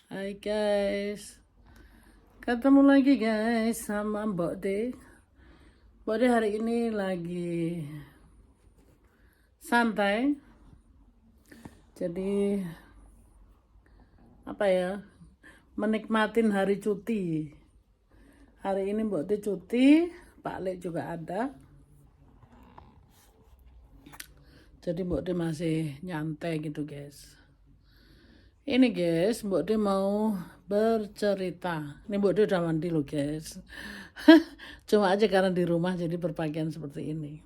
Hai guys, ketemu lagi guys sama Mbok D. Mbok D hari ini lagi santai, jadi apa ya, menikmatin hari cuti. Hari ini Mbok D cuti, Pak Lek juga ada. Jadi Mbok D masih nyantai gitu guys. Ini guys, Mbok D mau bercerita. Ini Mbok D udah mandi loh guys. Cuma aja karena di rumah jadi berpakaian seperti ini.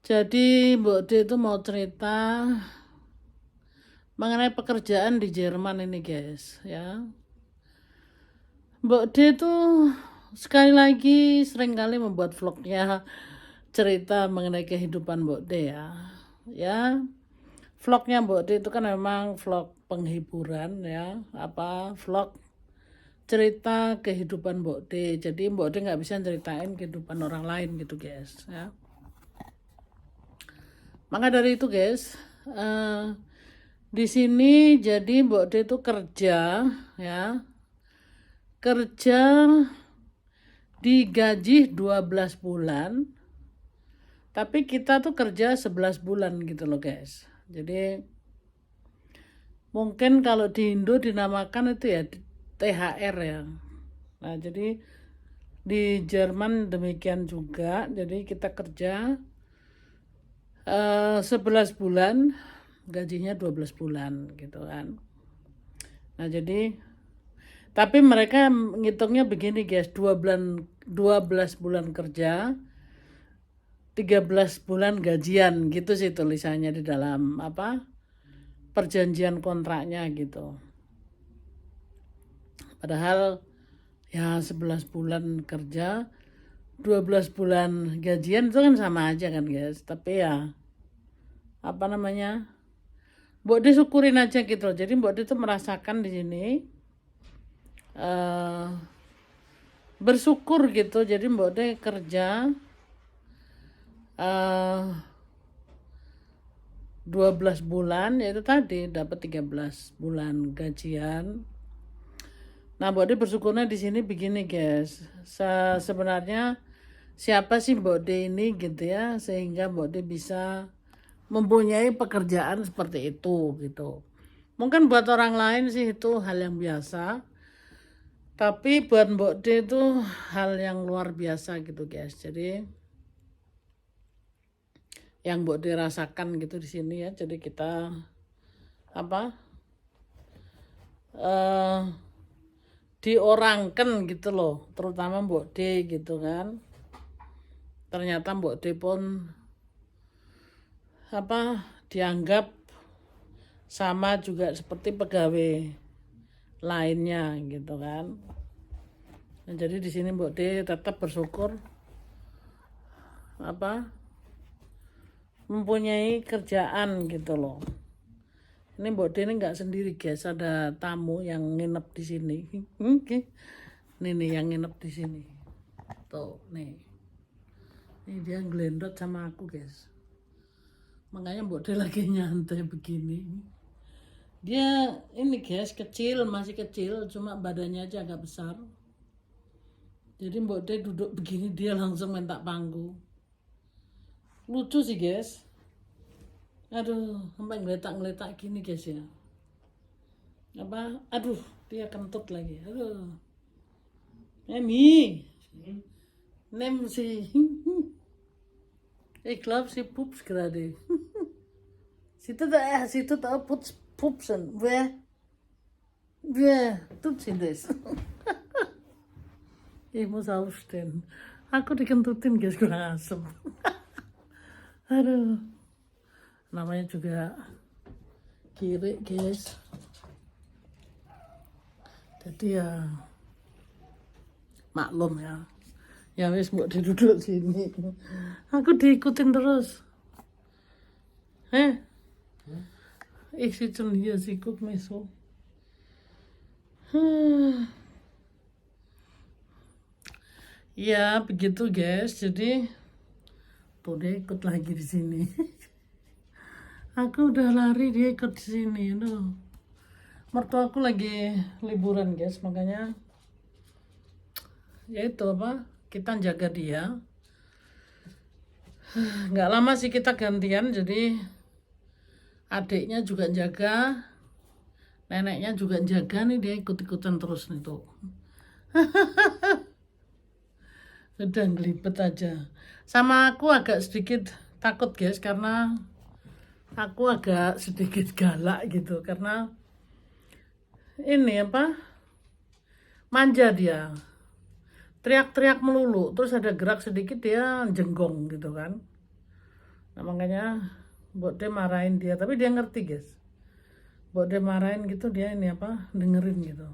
Jadi Mbok D itu mau cerita mengenai pekerjaan di Jerman ini guys ya. Mbok D itu sekali lagi seringkali membuat vlognya cerita mengenai kehidupan Mbok D ya. Vlognya Mbok D itu kan memang vlog penghiburan ya, vlog cerita kehidupan Mbok D. Jadi Mbok D nggak bisa ceritain kehidupan orang lain gitu guys ya. Maka dari itu guys, di sini jadi Mbok D itu kerja ya. Kerja digaji 12 bulan. Tapi kita tuh kerja 11 bulan gitu loh guys. Jadi mungkin kalau di Indo dinamakan itu ya THR ya. Nah, jadi di Jerman demikian juga. Jadi kita kerja 11 bulan, gajinya 12 bulan gitu kan. Nah, jadi tapi mereka ngitungnya begini guys, 12 bulan kerja, 13 bulan gajian gitu sih tulisannya di dalam perjanjian kontraknya gitu. Padahal ya 11 bulan kerja, 12 bulan gajian itu kan sama aja kan guys. Tapi ya Mbok D syukurin aja gitu loh. Jadi Mbok D itu merasakan di sini bersyukur gitu. Jadi Mbok D kerja 12 bulan, yaitu tadi dapat 13 bulan gajian. Nah, Mbok D bersyukurnya di sini begini guys. Sebenarnya siapa sih Mbok D ini gitu ya, sehingga Mbok D bisa mempunyai pekerjaan seperti itu gitu. Mungkin buat orang lain sih itu hal yang biasa, tapi buat Mbok D itu hal yang luar biasa gitu guys. Jadi yang Mbok D rasakan gitu di sini ya. Jadi kita diorangkan gitu loh, terutama Mbok D gitu kan. Ternyata Mbok D pun dianggap sama juga seperti pegawai lainnya gitu kan. Nah, jadi di sini Mbok D tetap bersyukur mempunyai kerjaan gitu loh. Ini Mbok D ini nggak sendiri guys, ada tamu yang nginep di sini. Nih yang nginep di sini. Tuh nih. Ini dia ngelendot sama aku guys. Makanya Mbok D lagi nyantai begini. Dia ini guys masih kecil, cuma badannya aja agak besar. Jadi Mbok D duduk begini dia langsung minta pangku. Lucu sih guys. Aduh, sampai ngeletak gini guys ya. Aduh, dia kentut lagi. Aduh. Mami. Nem sih. Ik geloof ze poeps gerade. Ziet het al poepsen. Wer tut sie das? Ich muss aufstehen. Aku dikentutin guys, kurang asem. Aduh. Namanya juga kiri guys. Jadi ya maklum ya. Ya wis Mbok D duduk sini. Aku diikutin terus. Ich sitze schon hier, sie guckt mich so. Ya begitu guys. Jadi tuh dia ikut lagi di sini. Aku udah lari, dia ikut di sini. Aduh. mertuaku lagi liburan guys, makanya ya itu apa, kita jaga dia. Nggak lama sih kita gantian, jadi adiknya juga jaga, neneknya juga jaga nih, dia ikut-ikutan terus nih tuh. Udah ngelipet aja. Sama aku agak sedikit takut guys, karena aku agak sedikit galak gitu, karena ini apa, manja dia, teriak-teriak melulu, terus ada gerak sedikit dia jenggong gitu kan. Nah makanya buat dia marahin dia, tapi dia ngerti guys, buat dia marahin gitu dia ini apa, dengerin gitu.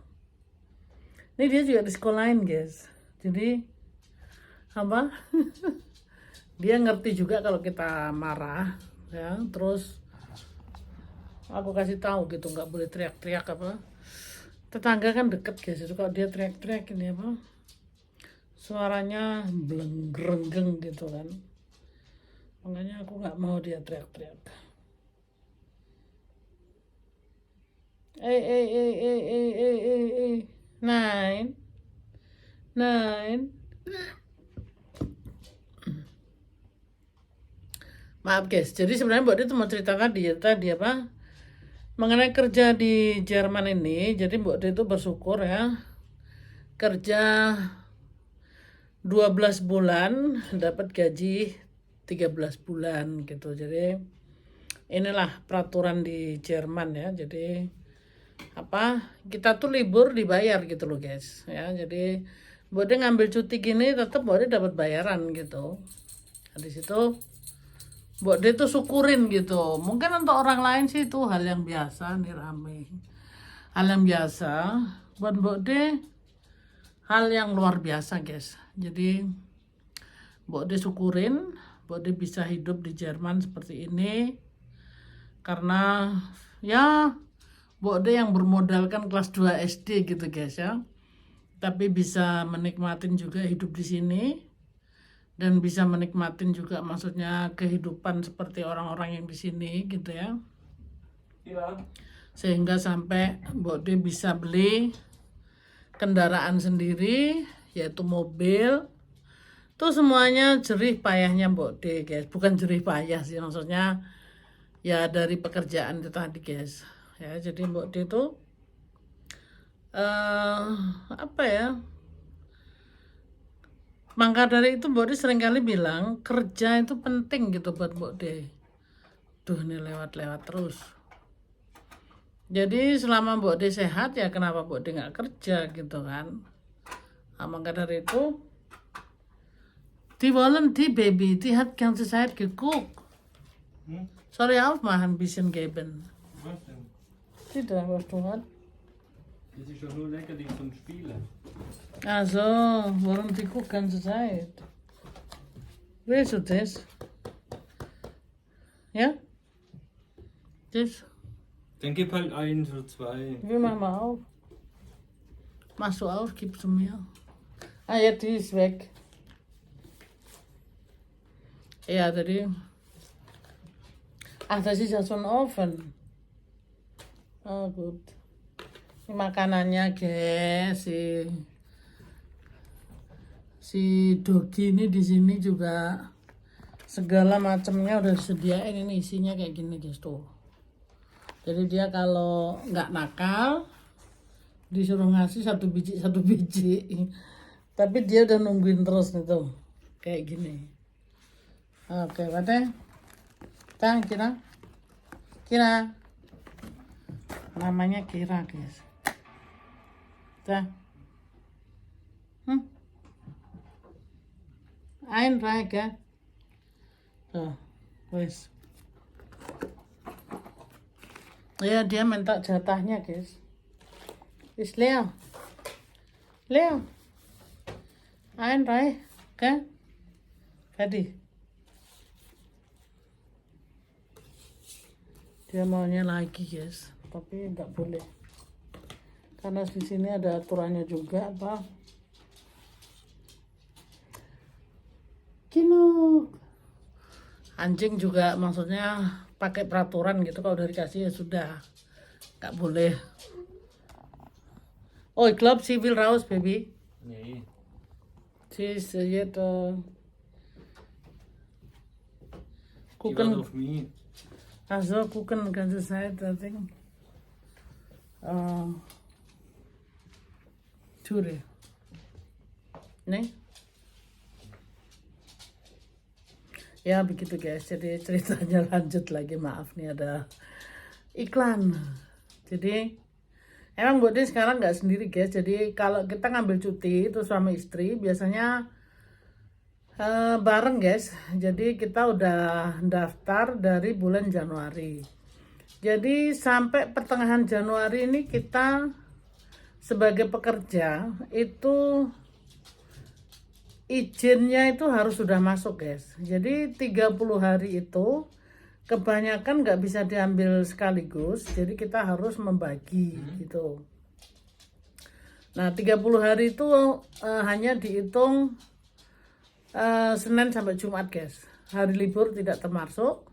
Ini dia juga di sekolahin guys, jadi apa dia ngerti juga kalau kita marah ya. Terus aku kasih tahu gitu, nggak boleh teriak-teriak apa, tetangga kan deket guys, itu kalau dia teriak-teriak ini apa, suaranya belenggerenggeng gitu kan, makanya aku nggak mau dia teriak-teriak. Nine, nine. Maaf guys, jadi sebenarnya Mbak Dia tuh mau cerita tadi apa, mengenai kerja di Jerman ini. Jadi Mbak Dia itu bersyukur ya, kerja 12 bulan dapat gaji 13 bulan gitu. Jadi inilah peraturan di Jerman ya. Jadi apa, kita tuh libur dibayar gitu loh guys ya. Jadi Mbak Dia ngambil cuti gini tetap Mbak Dia dapat bayaran gitu. Nah, di situ Mbak Dia tuh syukurin gitu. Mungkin untuk orang lain sih itu hal yang biasa nih, rame. Hal yang biasa. Buat Mbak Dia hal yang luar biasa guys. Jadi Mbak Dia syukurin Mbak Dia bisa hidup di Jerman seperti ini. Karena ya Mbak Dia yang bermodalkan kelas 2 SD gitu guys ya. Tapi bisa menikmatin juga hidup di sini. Dan bisa menikmatin juga maksudnya kehidupan seperti orang-orang yang di sini gitu ya. Iya. Sehingga sampai Mbak Dia bisa beli kendaraan sendiri, yaitu mobil. Itu semuanya jerih payahnya Mbak Dia guys. Bukan jerih payah sih, maksudnya ya dari pekerjaan itu tadi guys. Ya, jadi Mbak Dia itu apa ya? Maka dari itu Mbak Dia seringkali bilang kerja itu penting gitu buat Mbak Dia. Duh, ini lewat-lewat terus. Jadi selama Mbak Dia sehat ya kenapa Mbak Dia nggak kerja gitu kan. Nah, maka dari itu die wollen die Baby, die hat ganze Zeit geguckt. Soll ich auch mal ein bisschen geben? Was denn? Sieh da, was du hast. Das ist doch nur Leckerli zum Spielen. Ach so, warum die guckt ganze Zeit? Willst du das? Ja? Das? Dann gib halt eins oder zwei. Wir machen mal auf. Machst du auf, gibst du mir. Ah ja, die ist weg. Ja, tadi. Ach, das ist ja so ein Ofen. Oh, gut. Ini makanannya guys, si Dogi ini di sini juga segala macamnya udah disediain. Ini isinya kayak gini guys tuh. Jadi dia kalau nggak nakal disuruh ngasih satu biji, tapi dia udah nungguin terus nih tuh kayak gini. Oke, Bate. Tang Kira. Namanya Kira guys. Tah. Ein Reich ya. Tuh, wes. Ya dia minta jatahnya guys. Ist leer. Leer. Ein Reich, kan? Tadi. Dia maunya lagi guys, tapi nggak boleh. Karena di sini ada aturannya juga apa. Kinuk. Anjing juga maksudnya pakai peraturan gitu, kalau udah dikasih ya sudah, nggak boleh Oh, ich glaube, sie will raus, Baby. Nee. Sie ist jetzt Die wartet gucken. auf mich. Also gucken die ganze Zeit, das Ding. Curi. Nih. Ya begitu guys, jadi ceritanya lanjut lagi, maaf nih ada iklan. Jadi emang Mbok Din sekarang nggak sendiri guys, jadi kalau kita ngambil cuti itu suami istri biasanya bareng guys. Jadi kita udah daftar dari bulan Januari. Jadi sampai pertengahan Januari ini kita sebagai pekerja itu izinnya itu harus sudah masuk guys. Jadi 30 hari itu kebanyakan nggak bisa diambil sekaligus. Jadi kita harus membagi gitu. Nah 30 hari itu hanya dihitung Senin sampai Jumat guys. Hari libur tidak termasuk.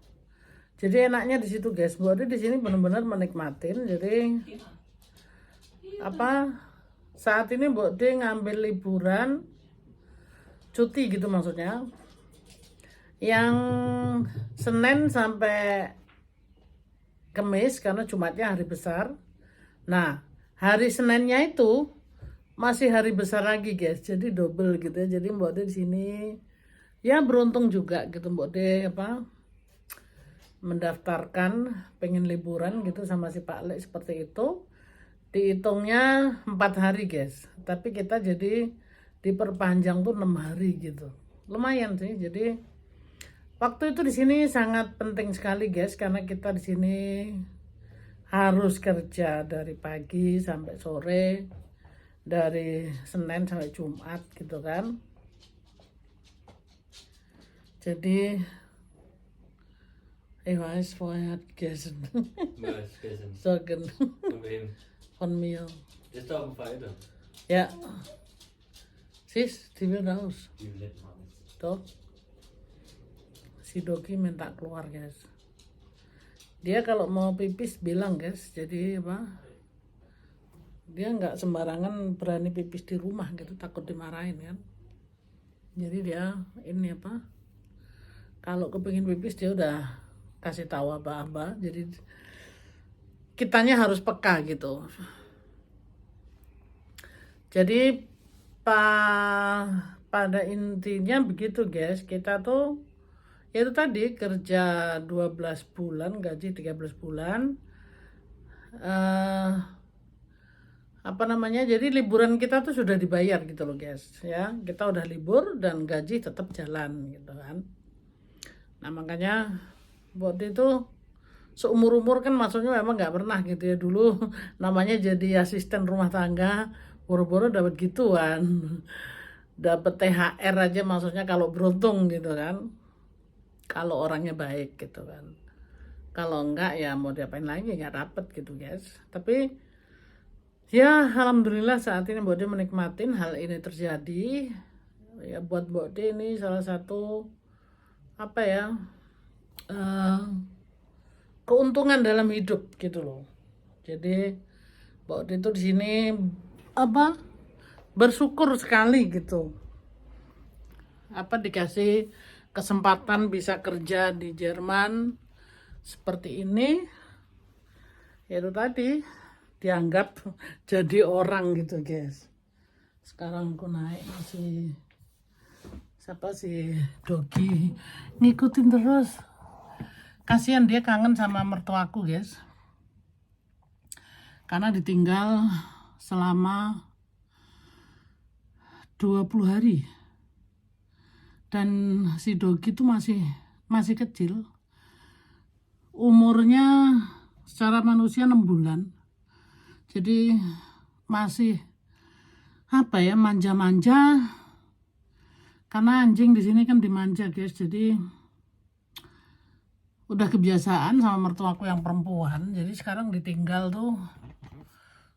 Jadi enaknya di situ guys. Mbak di sini benar-benar menikmatin. Jadi saat ini Mbak D ngambil liburan cuti gitu maksudnya, yang Senin sampai Kamis karena Jumatnya hari besar. Nah hari Seninnya itu masih hari besar lagi guys, jadi double gitu ya. Jadi Mbak De di sini ya beruntung juga gitu Mbak De mendaftarkan pengen liburan gitu sama si Pak Lek seperti itu. Dihitungnya 4 hari guys, tapi kita jadi diperpanjang tuh 6 hari gitu. Lumayan sih. Jadi waktu itu di sini sangat penting sekali guys, karena kita di sini harus kerja dari pagi sampai sore, dari Senin sampai Jumat gitu kan. Jadi ich weiß vorher hat gegessen. Was gegessen? Sagen Von wem? von mir. Ist da auf dem Weiter. Ja. Sis, die will raus. Die will nicht machen. Tuh. Si Doki minta keluar guys. Dia kalau mau pipis bilang guys. Jadi dia nggak sembarangan berani pipis di rumah gitu, takut dimarahin kan. Jadi dia ini kalau kepengin pipis dia udah kasih tahu apa-apa. Jadi kitanya harus peka gitu. Jadi pada intinya begitu guys, kita tuh ya itu tadi kerja 12 bulan, gaji 13 bulan. Jadi liburan kita tuh sudah dibayar gitu loh guys ya. Kita udah libur dan gaji tetap jalan gitu kan. Nah makanya buat itu seumur-umur kan maksudnya memang nggak pernah gitu ya dulu namanya jadi asisten rumah tangga, boro-boro dapat gituan. Dapat THR aja maksudnya kalau beruntung gitu kan. Kalau orangnya baik gitu kan. Kalau enggak ya mau diapain lagi, nggak dapet gitu guys. Tapi ya alhamdulillah saat ini Mbak De menikmatin hal ini terjadi. Ya buat Mbak De ini salah satu keuntungan dalam hidup gitu loh. Jadi Mbak De itu di sini bersyukur sekali gitu. Dikasih kesempatan bisa kerja di Jerman seperti ini. Ya itu tadi dianggap jadi orang gitu guys. Sekarang aku naik masih siapa sih Dogi ngikutin terus. Kasihan dia kangen sama mertuaku guys. Karena ditinggal selama 20 hari. Dan si Dogi itu masih kecil. Umurnya secara manusia 6 bulan. Jadi masih manja-manja. Karena anjing di sini kan dimanja guys. Jadi udah kebiasaan sama mertuaku yang perempuan. Jadi sekarang ditinggal tuh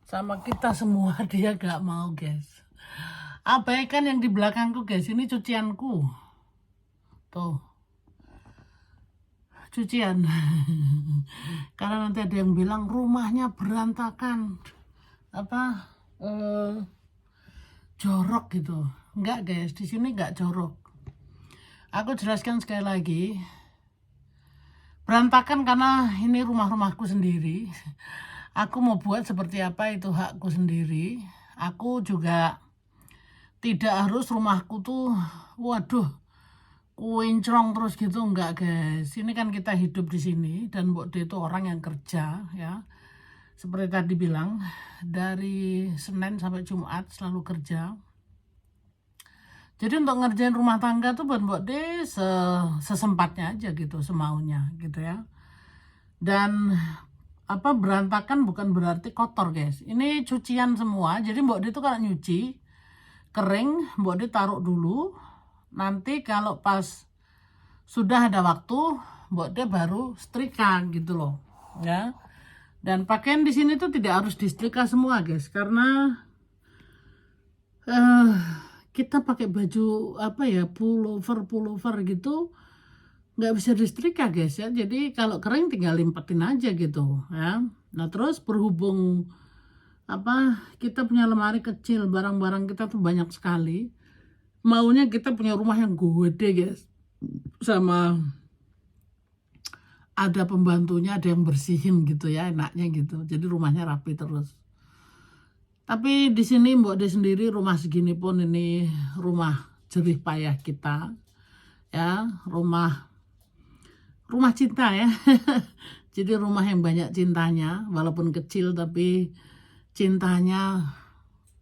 sama kita semua, dia gak mau guys. Abaikan yang di belakangku guys, ini cucianku. Tuh. Cucian. Karena nanti ada yang bilang rumahnya berantakan. eh, jorok gitu. Enggak guys, di sini enggak jorok. Aku jelaskan sekali lagi. Berantakan karena ini rumah-rumahku sendiri. Aku mau buat seperti apa itu hakku sendiri. Aku juga tidak harus rumahku tuh, waduh, kuincrong terus gitu, enggak guys. Ini kan kita hidup di sini dan Mbok D itu orang yang kerja ya. Seperti tadi bilang, dari Senin sampai Jumat selalu kerja. Jadi untuk ngerjain rumah tangga tuh buat Mbok D sesempatnya aja gitu, semaunya gitu ya. Dan apa berantakan bukan berarti kotor guys. Ini cucian semua. Jadi Mbok D itu kalau nyuci kering, Mbok D taruh dulu. Nanti kalau pas sudah ada waktu, Mbok D baru setrika gitu loh, ya. Dan pakaian di sini tuh tidak harus disetrika semua guys, karena kita pakai baju apa ya, pullover gitu nggak bisa disetrika guys ya. Jadi kalau kering tinggal limpetin aja gitu ya. Nah terus berhubung apa kita punya lemari kecil, barang-barang kita tuh banyak sekali, maunya kita punya rumah yang gede guys, sama ada pembantunya, ada yang bersihin gitu ya, enaknya gitu. Jadi rumahnya rapi terus. Tapi di sini Mbok D sendiri rumah segini pun ini rumah jerih payah kita, ya, rumah cinta ya. Jadi rumah yang banyak cintanya, walaupun kecil tapi cintanya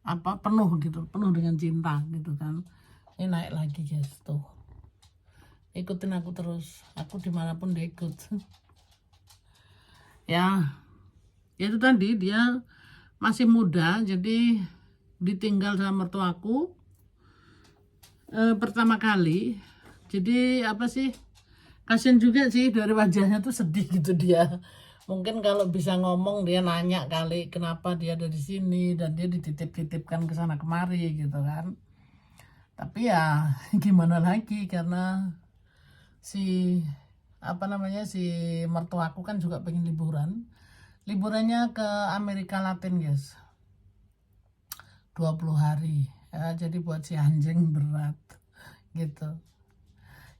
apa penuh gitu, penuh dengan cinta gitu kan. Ini naik lagi guys tuh. Ikutin aku terus, aku dimanapun dia ikut. Ya, itu tadi dia masih muda, jadi ditinggal sama mertuaku pertama kali. Jadi apa sih, kasian juga sih, dari wajahnya tuh sedih gitu dia. Mungkin kalau bisa ngomong dia nanya kali kenapa dia ada di sini, dan dia dititip-titipkan ke sana kemari gitu kan. Tapi ya gimana lagi, karena si apa namanya, si mertuaku kan juga pengen liburannya ke Amerika Latin guys, 20 hari ya. Jadi buat si anjing berat gitu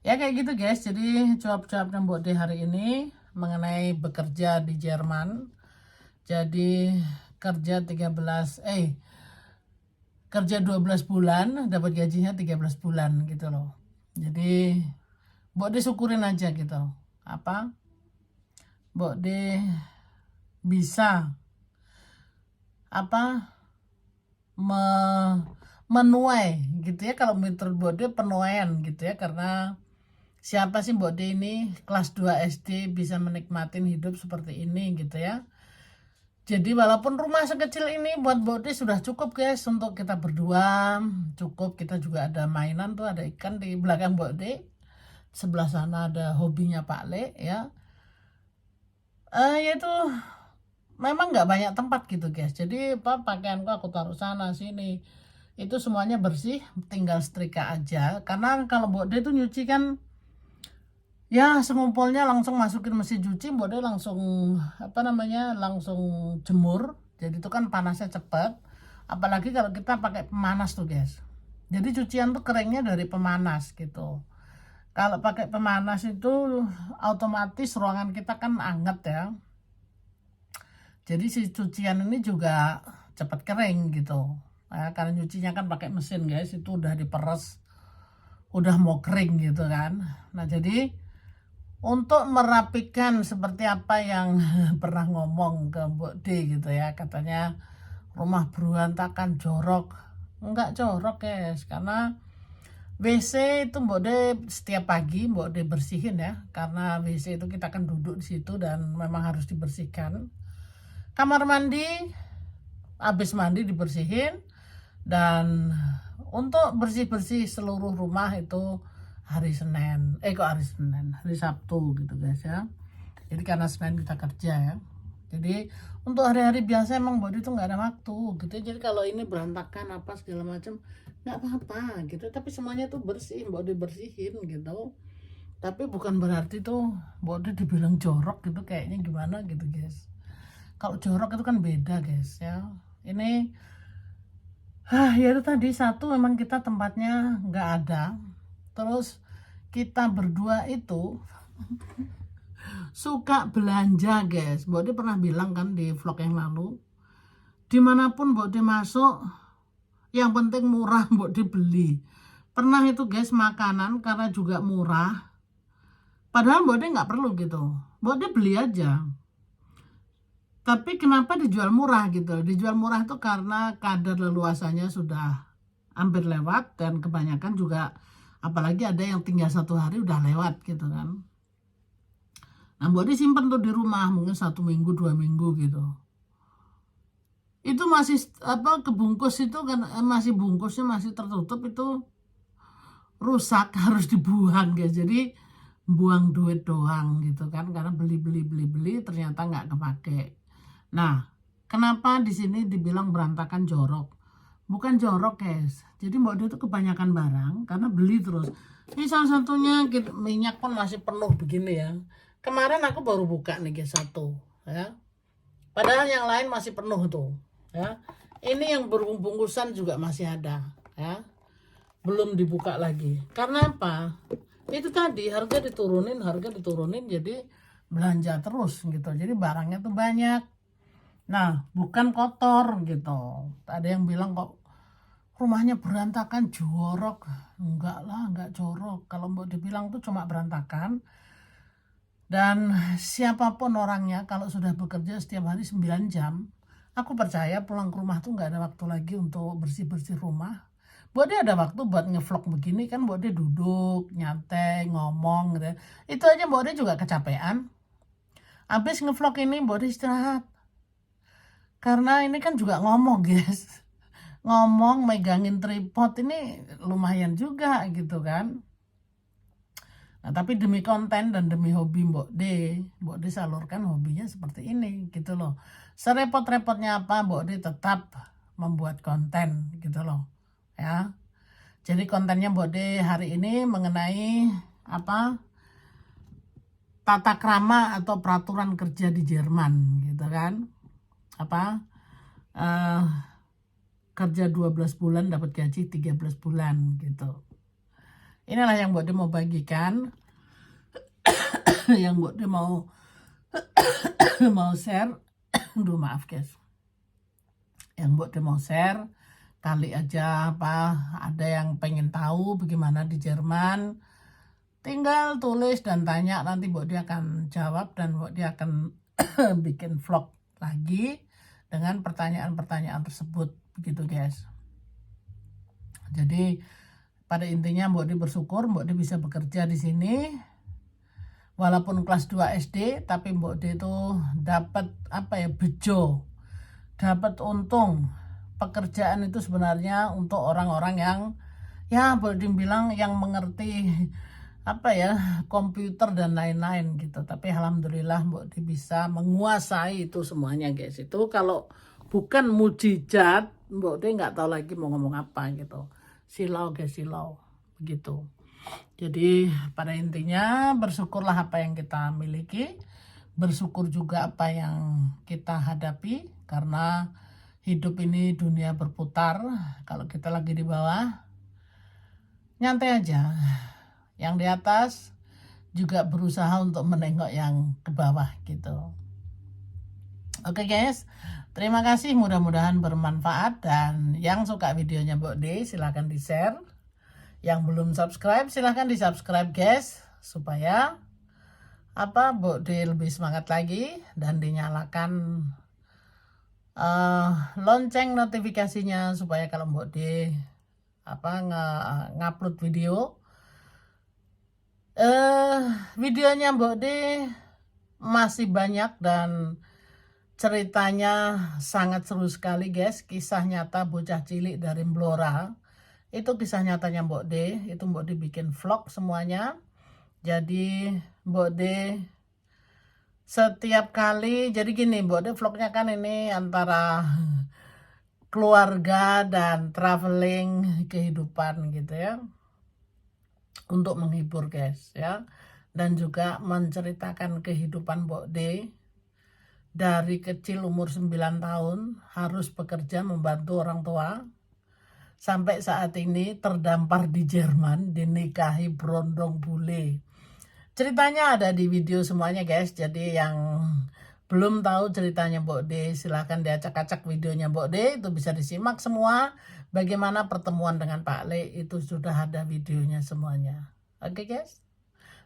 ya, kayak gitu guys. Jadi cuap-cuapnya Mbok D hari ini mengenai bekerja di Jerman. Jadi kerja 12 bulan dapat gajinya 13 bulan gitu loh. Jadi Mbok D syukurin aja gitu, apa Mbok D bisa apa menuai gitu ya, kalau menurut Mbok D penuaian gitu ya. Karena siapa sih Mbok D ini kelas 2 SD bisa menikmatin hidup seperti ini gitu ya. Jadi walaupun rumah sekecil ini buat Mbok D sudah cukup guys untuk kita berdua, cukup. Kita juga ada mainan tuh, ada ikan di belakang Mbok D, sebelah sana ada hobinya Pak Le ya. Yaitu memang nggak banyak tempat gitu guys. Jadi apa, pakaianku aku taruh sana sini, itu semuanya bersih, tinggal setrika aja. Karena kalau Mbok D itu nyuci kan ya sengumpulnya langsung masukin mesin cuci, Mbok D langsung apa namanya, langsung jemur. Jadi itu kan panasnya cepat, apalagi kalau kita pakai pemanas tuh guys. Jadi cucian tuh keringnya dari pemanas gitu. Kalau pakai pemanas itu otomatis ruangan kita kan anget ya. Jadi si cucian ini juga cepat kering gitu. Nah, karena nyucinya kan pakai mesin guys, itu udah diperes, udah mau kering gitu kan. Nah jadi untuk merapikan seperti apa yang pernah ngomong ke Mbok D gitu ya, katanya rumah berantakan jorok. Enggak jorok guys, karena WC itu Mbok D setiap pagi Mbok D bersihin ya, karena WC itu kita kan duduk di situ dan memang harus dibersihkan. Kamar mandi habis mandi dibersihin, dan untuk bersih-bersih seluruh rumah itu hari Senin, hari Sabtu gitu guys ya. Jadi karena Senin kita kerja ya. Jadi untuk hari-hari biasa emang Mbok D itu nggak ada waktu gitu. Jadi kalau ini berantakan apa segala macam nggak apa-apa gitu, tapi semuanya tuh bersih, Mbok D bersihin gitu. Tapi bukan berarti tuh Mbok D dibilang jorok gitu, kayaknya gimana gitu guys. Kalau jorok itu kan beda guys ya. Ini Ya itu tadi, satu memang kita tempatnya nggak ada. Terus kita berdua itu suka belanja guys. Mbak Ode pernah bilang kan di vlog yang lalu, dimanapun Mbak Ode masuk, yang penting murah Mbak Ode beli. Pernah itu guys makanan karena juga murah, padahal Mbak Ode nggak perlu gitu, Mbak Ode beli aja. Tapi kenapa dijual murah gitu? Dijual murah itu karena kadar leluasanya sudah hampir lewat, dan kebanyakan juga apalagi ada yang tinggal 1 hari udah lewat gitu kan. Nah Mbak Ode simpen tuh di rumah mungkin 1 minggu 2 minggu gitu. Itu masih kebungkus itu kan, masih bungkusnya masih tertutup, itu rusak harus dibuang guys. Jadi buang duit doang gitu kan, karena beli ternyata nggak kepake. Nah, kenapa di sini dibilang berantakan jorok? Bukan jorok guys. Jadi Mbak Ode itu kebanyakan barang karena beli terus. Ini salah satunya minyak pun masih penuh begini ya. Kemarin aku baru buka nih guys satu ya. Padahal yang lain masih penuh tuh ya. Ini yang berbungkusan juga masih ada ya. Belum dibuka lagi. Karena apa? Itu tadi harga diturunin jadi belanja terus gitu. Jadi barangnya tuh banyak. Nah, bukan kotor gitu. Ada yang bilang kok rumahnya berantakan jorok. Enggak lah, enggak jorok. Kalau mau dibilang tuh cuma berantakan. Dan siapapun orangnya kalau sudah bekerja setiap hari 9 jam, aku percaya pulang ke rumah tuh enggak ada waktu lagi untuk bersih-bersih rumah. Buat dia ada waktu buat ngevlog begini kan, buat dia duduk, nyantai, ngomong gitu. Itu aja buat dia juga kecapean. Habis ngevlog ini buat dia istirahat. Karena ini kan juga ngomong guys. Ngomong megangin tripod ini lumayan juga gitu kan. Nah tapi demi konten dan demi hobi Mbok D salurkan hobinya seperti ini gitu loh. Serepot-repotnya apa Mbok D tetap membuat konten gitu loh ya. Jadi kontennya Mbok D hari ini mengenai tata krama atau peraturan kerja di Jerman gitu kan. Kerja 12 bulan dapat gaji 13 bulan gitu. Inilah yang Mbok D mau bagikan, yang Mbok D mau share. Aduh maaf guys. Yang Mbok D mau share, kali aja ada yang pengen tahu bagaimana di Jerman, tinggal tulis dan tanya, nanti Mbok D akan jawab dan Mbok D akan bikin vlog lagi dengan pertanyaan-pertanyaan tersebut begitu guys. Jadi pada intinya Mbok D bersyukur Mbok D bisa bekerja di sini walaupun kelas 2 SD, tapi Mbok D itu dapat bejo, dapat untung. Pekerjaan itu sebenarnya untuk orang-orang yang ya boleh dibilang yang mengerti komputer dan lain-lain gitu. Tapi alhamdulillah Mbok D bisa menguasai itu semuanya guys. Itu kalau bukan mujizat Mbok D nggak tahu lagi mau ngomong apa gitu. Silau guys, silau begitu. Jadi pada intinya bersyukurlah apa yang kita miliki, bersyukur juga apa yang kita hadapi, karena hidup ini dunia berputar. Kalau kita lagi di bawah, nyantai aja. Yang di atas juga berusaha untuk menengok yang ke bawah gitu. Oke guys, terima kasih, mudah-mudahan bermanfaat, dan yang suka videonya Mbok D silahkan di share, yang belum subscribe silahkan di subscribe guys, supaya Mbok D lebih semangat lagi, dan dinyalakan lonceng notifikasinya supaya kalau Mbok D ngupload video, videonya Mbok D masih banyak dan ceritanya sangat seru sekali guys. Kisah nyata bocah cilik dari Blora, itu kisah nyatanya Mbok D. Itu Mbok D bikin vlog semuanya. Jadi Mbok D setiap kali, jadi gini Mbok D vlognya kan ini antara keluarga dan traveling kehidupan gitu ya, untuk menghibur guys ya, dan juga menceritakan kehidupan Mbok D dari kecil umur 9 tahun harus bekerja membantu orang tua, sampai saat ini terdampar di Jerman, dinikahi berondong bule. Ceritanya ada di video semuanya guys, jadi yang belum tahu ceritanya Mbok D, silahkan diacak-acak videonya Mbok D, itu bisa disimak semua. Bagaimana pertemuan dengan Pak Le, itu sudah ada videonya semuanya. Oke guys,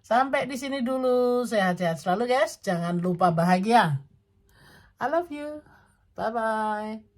sampai di sini dulu, sehat-sehat selalu guys, jangan lupa bahagia. I love you, bye-bye.